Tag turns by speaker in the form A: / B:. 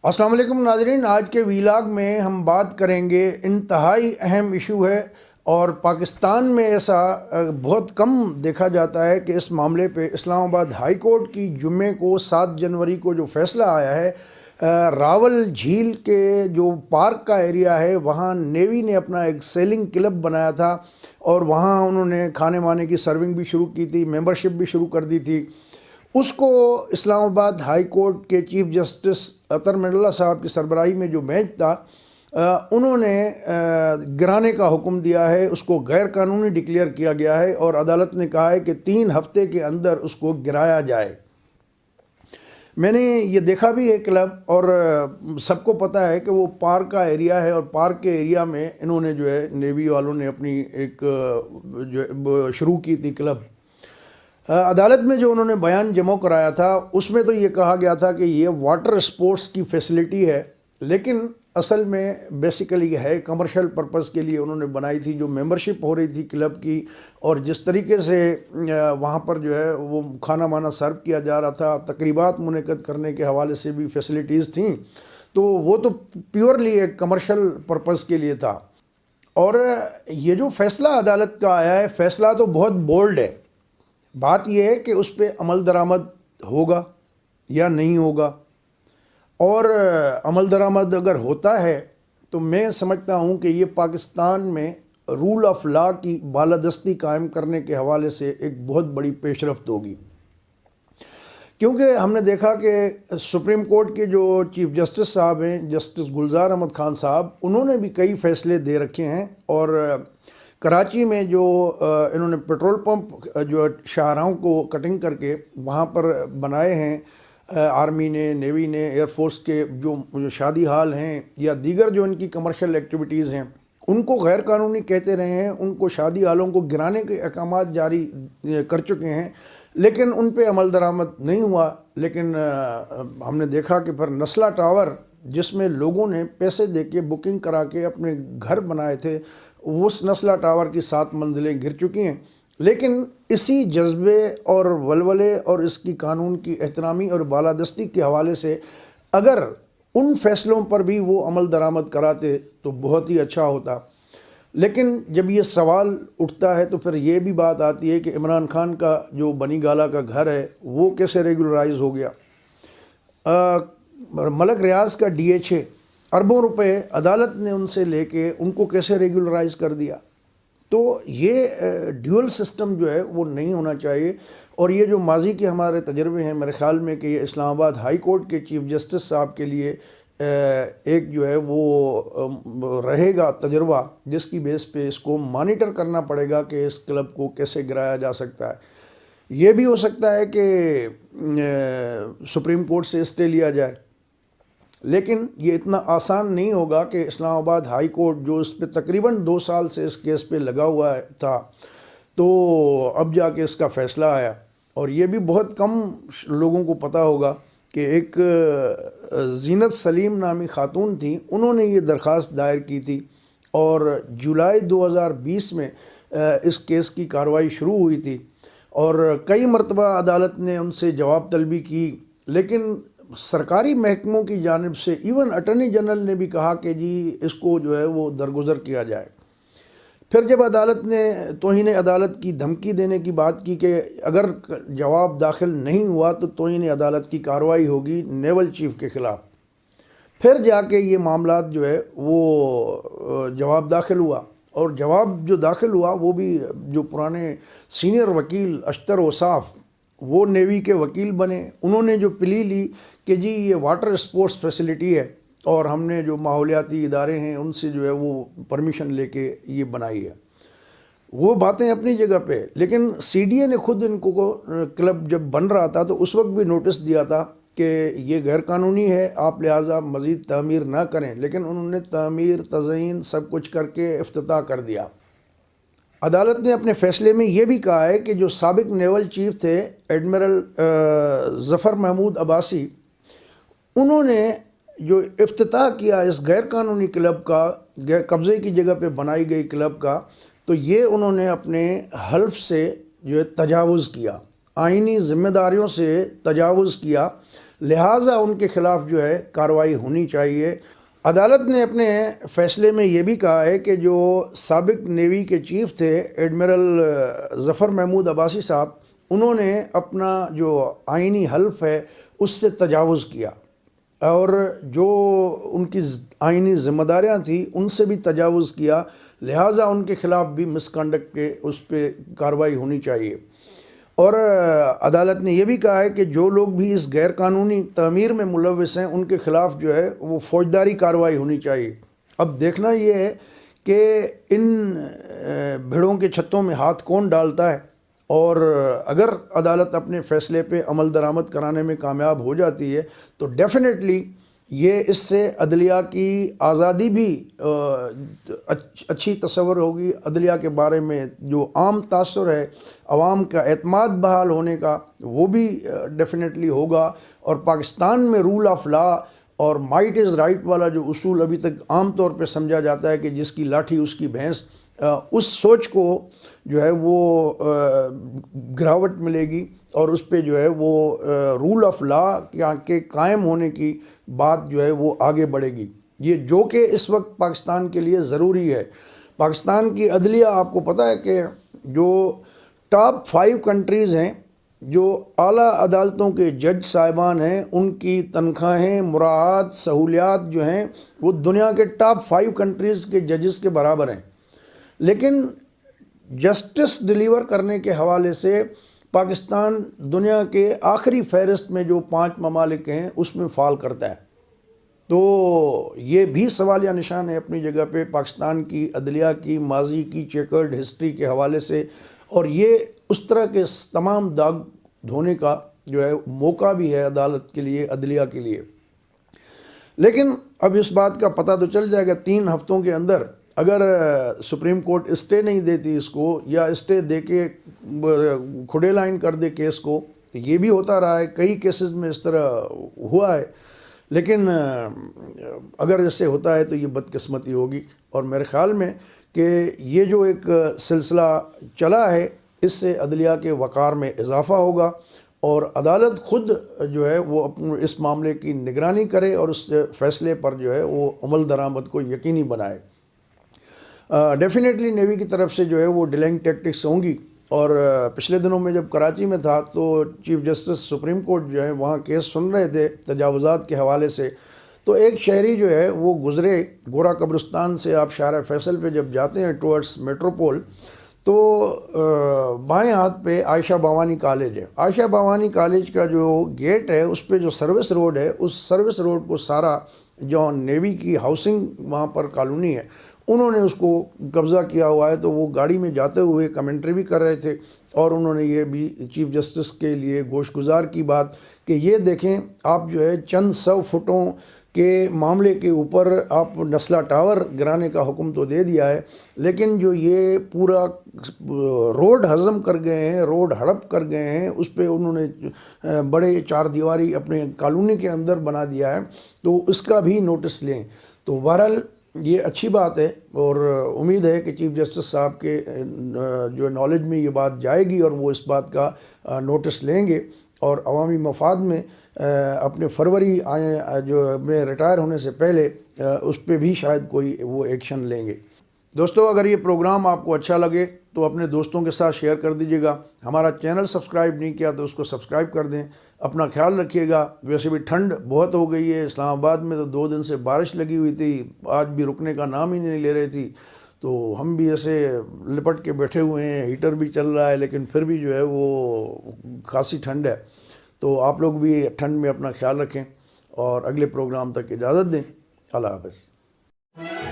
A: السلام علیکم ناظرین، آج کے ویلاگ میں ہم بات کریں گے، انتہائی اہم ایشو ہے اور پاکستان میں ایسا بہت کم دیکھا جاتا ہے کہ اس معاملے پہ اسلام آباد ہائی کورٹ کی جمعے کو 7 جنوری کو جو فیصلہ آیا ہے، راول جھیل کے جو پارک کا ایریا ہے وہاں نیوی نے اپنا ایک سیلنگ کلب بنایا تھا اور وہاں انہوں نے کھانے وانے کی سرونگ بھی شروع کی تھی، ممبرشپ بھی شروع کر دی تھی۔ اس کو اسلام آباد ہائی کورٹ کے چیف جسٹس اطہر من اللہ صاحب کی سربراہی میں جو بینچ تھا، انہوں نے گرانے کا حکم دیا ہے، اس کو غیر قانونی ڈکلیئر کیا گیا ہے اور عدالت نے کہا ہے کہ 3 ہفتے کے اندر اس کو گرایا جائے۔ میں نے یہ دیکھا بھی ہے کلب، اور سب کو پتہ ہے کہ وہ پارک کا ایریا ہے اور پارک کے ایریا میں انہوں نے جو ہے نیوی والوں نے اپنی ایک جو شروع کی تھی کلب۔ عدالت میں جو انہوں نے بیان جمع کرایا تھا اس میں تو یہ کہا گیا تھا کہ یہ واٹر سپورٹس کی فیسلٹی ہے، لیکن اصل میں بیسیکلی ہے کمرشل پرپس کے لیے انہوں نے بنائی تھی۔ جو ممبرشپ ہو رہی تھی کلب کی اور جس طریقے سے وہاں پر جو ہے وہ کھانا وانا سرو کیا جا رہا تھا، تقریبات منعقد کرنے کے حوالے سے بھی فیسلٹیز تھیں، تو وہ تو پیورلی ایک کمرشل پرپس کے لیے تھا۔ اور یہ جو فیصلہ عدالت کا آیا ہے، فیصلہ تو بہت بولڈ ہے۔ بات یہ ہے کہ اس پہ عمل درآمد ہوگا یا نہیں ہوگا، اور عمل درآمد اگر ہوتا ہے تو میں سمجھتا ہوں کہ یہ پاکستان میں رول آف لا کی بالادستی قائم کرنے کے حوالے سے ایک بہت بڑی پیش رفت ہوگی، کیونکہ ہم نے دیکھا کہ سپریم کورٹ کے جو چیف جسٹس صاحب ہیں، جسٹس گلزار احمد خان صاحب، انہوں نے بھی کئی فیصلے دے رکھے ہیں، اور کراچی میں جو انہوں نے پیٹرول پمپ جو شاہراہوں کو کٹنگ کر کے وہاں پر بنائے ہیں، آرمی نے، نیوی نے، ایئر فورس کے جو شادی ہال ہیں یا دیگر جو ان کی کمرشل ایکٹیویٹیز ہیں، ان کو غیر قانونی کہتے رہے ہیں، ان کو شادی ہالوں کو گرانے کے احکامات جاری کر چکے ہیں، لیکن ان پہ عمل درآمد نہیں ہوا۔ لیکن ہم نے دیکھا کہ پھر نسلہ ٹاور، جس میں لوگوں نے پیسے دے کے بکنگ کرا کے اپنے گھر بنائے تھے، اس نسلہ ٹاور کی 7 منزلیں گر چکی ہیں۔ لیکن اسی جذبے اور ولولے اور اس کی قانون کی احترامی اور بالادستی کے حوالے سے اگر ان فیصلوں پر بھی وہ عمل درآمد کراتے تو بہت ہی اچھا ہوتا۔ لیکن جب یہ سوال اٹھتا ہے تو پھر یہ بھی بات آتی ہے کہ عمران خان کا جو بنی گالہ کا گھر ہے وہ کیسے ریگولرائز ہو گیا۔ ملک ریاض کا ڈی ایچ اے، اربوں روپے عدالت نے ان سے لے کے ان کو کیسے ریگولرائز کر دیا۔ تو یہ ڈیول سسٹم جو ہے وہ نہیں ہونا چاہیے، اور یہ جو ماضی کے ہمارے تجربے ہیں، میرے خیال میں کہ یہ اسلام آباد ہائی کورٹ کے چیف جسٹس صاحب کے لیے ایک جو ہے وہ رہے گا تجربہ، جس کی بیس پہ اس کو مانیٹر کرنا پڑے گا کہ اس کلب کو کیسے گرایا جا سکتا ہے۔ یہ بھی ہو سکتا ہے کہ سپریم کورٹ سے اسٹے لیا جائے، لیکن یہ اتنا آسان نہیں ہوگا کہ اسلام آباد ہائی کورٹ جو اس پہ تقریباً 2 سال سے اس کیس پہ لگا ہوا تھا، تو اب جا کے اس کا فیصلہ آیا۔ اور یہ بھی بہت کم لوگوں کو پتہ ہوگا کہ ایک زینت سلیم نامی خاتون تھیں، انہوں نے یہ درخواست دائر کی تھی، اور جولائی 2020 میں اس کیس کی کارروائی شروع ہوئی تھی، اور کئی مرتبہ عدالت نے ان سے جواب طلبی کی، لیکن سرکاری محکموں کی جانب سے ایون اٹارنی جنرل نے بھی کہا کہ جی اس کو جو ہے وہ درگزر کیا جائے۔ پھر جب عدالت نے توہین عدالت کی دھمکی دینے کی بات کی کہ اگر جواب داخل نہیں ہوا تو توہین عدالت کی کارروائی ہوگی نیول چیف کے خلاف، پھر جا کے یہ معاملات جو ہے وہ جواب داخل ہوا، اور جواب جو داخل ہوا وہ بھی جو پرانے سینئر وکیل اشتر اوصاف، وہ نیوی کے وکیل بنے، انہوں نے جو پلی لی کہ جی یہ واٹر سپورٹس فیسلٹی ہے، اور ہم نے جو ماحولیاتی ادارے ہیں ان سے جو ہے وہ پرمیشن لے کے یہ بنائی ہے۔ وہ باتیں اپنی جگہ پہ، لیکن سی ڈی اے نے خود ان کو کلب جب بن رہا تھا تو اس وقت بھی نوٹس دیا تھا کہ یہ غیر قانونی ہے، آپ لہٰذا مزید تعمیر نہ کریں، لیکن انہوں نے تعمیر، تزئین سب کچھ کر کے افتتاح کر دیا۔ عدالت نے اپنے فیصلے میں یہ بھی کہا ہے کہ جو سابق نیول چیف تھے ایڈمرل ظفر محمود عباسی، انہوں نے جو افتتاح کیا اس غیر قانونی کلب کا، قبضے کی جگہ پہ بنائی گئی کلب کا، تو یہ انہوں نے اپنے حلف سے جو ہے تجاوز کیا، آئینی ذمہ داریوں سے تجاوز کیا، لہٰذا ان کے خلاف جو ہے کارروائی ہونی چاہیے۔ عدالت نے اپنے فیصلے میں یہ بھی کہا ہے کہ جو سابق نیوی کے چیف تھے ایڈمرل ظفر محمود عباسی صاحب، انہوں نے اپنا جو آئینی حلف ہے اس سے تجاوز کیا، اور جو ان کی آئینی ذمہ داریاں تھیں ان سے بھی تجاوز کیا، لہٰذا ان کے خلاف بھی مس کنڈکٹ کے اس پہ کارروائی ہونی چاہیے۔ اور عدالت نے یہ بھی کہا ہے کہ جو لوگ بھی اس غیر قانونی تعمیر میں ملوث ہیں ان کے خلاف جو ہے وہ فوجداری کارروائی ہونی چاہیے۔ اب دیکھنا یہ ہے کہ ان بھیڑوں کے چھتوں میں ہاتھ کون ڈالتا ہے، اور اگر عدالت اپنے فیصلے پہ عمل درآمد کرانے میں کامیاب ہو جاتی ہے تو ڈیفینیٹلی یہ اس سے عدلیہ کی آزادی بھی اچھی تصور ہوگی، عدلیہ کے بارے میں جو عام تاثر ہے، عوام کا اعتماد بحال ہونے کا، وہ بھی ڈیفینیٹلی ہوگا، اور پاکستان میں رول آف لا اور مائٹ از رائٹ والا جو اصول ابھی تک عام طور پہ سمجھا جاتا ہے کہ جس کی لاٹھی اس کی بھینس، اس سوچ کو جو ہے وہ گراوٹ ملے گی، اور اس پہ جو ہے وہ رول آف لا کے قائم ہونے کی بات جو ہے وہ آگے بڑھے گی، یہ جو کہ اس وقت پاکستان کے لیے ضروری ہے۔ پاکستان کی عدلیہ، آپ کو پتہ ہے کہ جو ٹاپ 5 کنٹریز ہیں، جو اعلیٰ عدالتوں کے جج صاحبان ہیں، ان کی تنخواہیں، مراعات، سہولیات جو ہیں وہ دنیا کے ٹاپ 5 کنٹریز کے ججز کے برابر ہیں، لیکن جسٹس ڈیلیور کرنے کے حوالے سے پاکستان دنیا کے آخری فہرست میں جو 5 ممالک ہیں اس میں فال کرتا ہے۔ تو یہ بھی سوالیہ نشان ہے اپنی جگہ پہ پاکستان کی عدلیہ کی ماضی کی چیکرڈ ہسٹری کے حوالے سے، اور یہ اس طرح کے تمام داغ دھونے کا جو ہے موقع بھی ہے عدالت کے لیے، عدلیہ کے لیے۔ لیکن اب اس بات کا پتہ تو چل جائے گا 3 ہفتوں کے اندر، اگر سپریم کورٹ اسٹے نہیں دیتی اس کو، یا اسٹے دے کے کھڑے لائن کر دے کیس کو، تو یہ بھی ہوتا رہا ہے، کئی کیسز میں اس طرح ہوا ہے، لیکن اگر ایسے ہوتا ہے تو یہ بدقسمتی ہوگی، اور میرے خیال میں کہ یہ جو ایک سلسلہ چلا ہے اس سے عدلیہ کے وقار میں اضافہ ہوگا، اور عدالت خود جو ہے وہ اس معاملے کی نگرانی کرے اور اس فیصلے پر جو ہے وہ عمل درآمد کو یقینی بنائے۔ ڈیفینیٹلی نیوی کی طرف سے جو ہے وہ ڈیلنگ ٹیکٹکس ہوں گی، اور پچھلے دنوں میں جب کراچی میں تھا تو چیف جسٹس سپریم کورٹ جو ہے وہاں کیس سن رہے تھے تجاوزات کے حوالے سے، تو ایک شہری جو ہے وہ گزرے گورا قبرستان سے، آپ شارع فیصل پہ جب جاتے ہیں ٹورڈس میٹروپول، تو بائیں ہاتھ پہ عائشہ بھوانی کالج ہے۔ عائشہ بھوانی کالج کا جو گیٹ ہے اس پہ جو سروس روڈ ہے، اس سروس روڈ کو سارا جو نیوی کی ہاؤسنگ وہاں پر کالونی ہے انہوں نے اس کو قبضہ کیا ہوا ہے، تو وہ گاڑی میں جاتے ہوئے کمنٹری بھی کر رہے تھے، اور انہوں نے یہ بھی چیف جسٹس کے لیے گوش گزار کی بات کہ یہ دیکھیں آپ جو ہے چند 100 فٹوں کے معاملے کے اوپر آپ نسلہ ٹاور گرانے کا حکم تو دے دیا ہے، لیکن جو یہ پورا روڈ ہضم کر گئے ہیں، روڈ ہڑپ کر گئے ہیں، اس پہ انہوں نے بڑے 4 دیواری اپنے کالونی کے اندر بنا دیا ہے، تو اس کا بھی نوٹس لیں۔ تو بہرحال یہ اچھی بات ہے، اور امید ہے کہ چیف جسٹس صاحب کے جو نالج میں یہ بات جائے گی اور وہ اس بات کا نوٹس لیں گے، اور عوامی مفاد میں اپنے فروری جو میں ریٹائر ہونے سے پہلے اس پہ بھی شاید کوئی وہ ایکشن لیں گے۔ دوستو، اگر یہ پروگرام آپ کو اچھا لگے تو اپنے دوستوں کے ساتھ شیئر کر دیجیے گا، ہمارا چینل سبسکرائب نہیں کیا تو اس کو سبسکرائب کر دیں، اپنا خیال رکھیے گا۔ ویسے بھی ٹھنڈ بہت ہو گئی ہے، اسلام آباد میں تو 2 دن سے بارش لگی ہوئی تھی، آج بھی رکنے کا نام ہی نہیں لے رہی تھی، تو ہم بھی ایسے لپٹ کے بیٹھے ہوئے ہیں، ہیٹر بھی چل رہا ہے لیکن پھر بھی جو ہے وہ خاصی ٹھنڈ ہے۔ تو آپ لوگ بھی ٹھنڈ میں اپنا خیال رکھیں، اور اگلے پروگرام تک اجازت دیں۔ اللہ حافظ۔